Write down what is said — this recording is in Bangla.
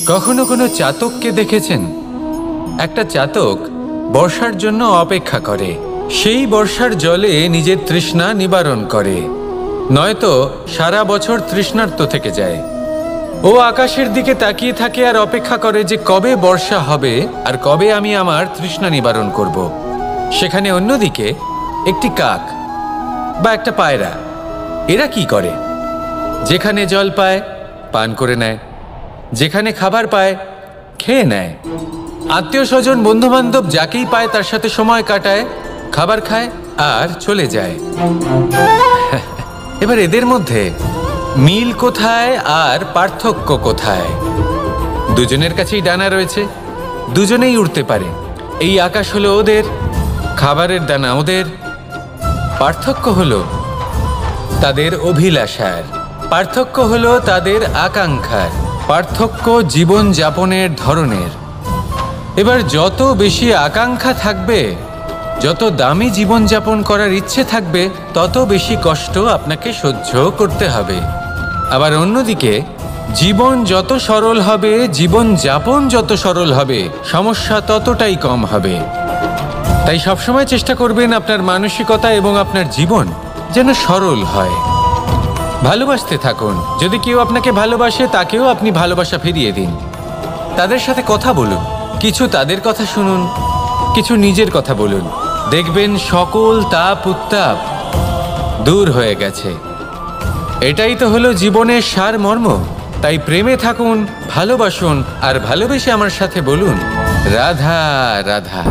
কখনো কোনো চাতককে দেখেছেন? একটা চাতক বর্ষার জন্য অপেক্ষা করে, সেই বর্ষার জলে নিজের তৃষ্ণা নিবারণ করে, নয়তো সারা বছর তৃষ্ণার্ত থেকে যায়। ও আকাশের দিকে তাকিয়ে থাকে আর অপেক্ষা করে যে কবে বর্ষা হবে আর কবে আমি আমার তৃষ্ণা নিবারণ করব। সেখানে অন্যদিকে একটি কাক বা একটা পায়রা, এরা কি করে? যেখানে জল পায় পান করে নেয়, যেখানে খাবার পায় খেয়ে নেয়, আত্মীয় স্বজন বন্ধু বান্ধব যাকেই পায় তার সাথে সময় কাটায়, খাবার খায় আর চলে যায়। এবার এদের মধ্যে মিল কোথায় আর পার্থক্য কোথায়? দুজনের কাছেই ডানা রয়েছে, দুজনেই উড়তে পারে। এই আকাশ হলো ওদের, খাবারের দানা ওদের। পার্থক্য হলো তাদের অভিলাষার, পার্থক্য হলো তাদের আকাঙ্ক্ষার, পার্থক্য জীবন যাপনের ধরনের। এবার যত বেশি আকাঙ্ক্ষা থাকবে, যত দামি জীবনযাপন করার ইচ্ছে থাকবে, তত বেশি কষ্ট আপনাকে সহ্য করতে হবে। আবার অন্যদিকে জীবন যত সরল হবে, জীবনযাপন যত সরল হবে, সমস্যা ততটাই কম হবে। তাই সবসময় চেষ্টা করবেন আপনার মানসিকতা এবং আপনার জীবন যেন সরল হয়। ভালোবাসতে থাকুন। যদি কেউ আপনাকে ভালোবাসে, তাকেও আপনি ভালোবাসা ফিরিয়ে দিন। তাদের সাথে কথা বলুন, কিছু তাদের কথা শুনুন, কিছু নিজের কথা বলুন। দেখবেন সকল তাপ উত্তাপ দূর হয়ে গেছে। এটাই তো হলো জীবনের সারমর্ম। তাই প্রেমে থাকুন, ভালোবাসুন, আর ভালোবেসে আমার সাথে বলুন রাধা রাধা।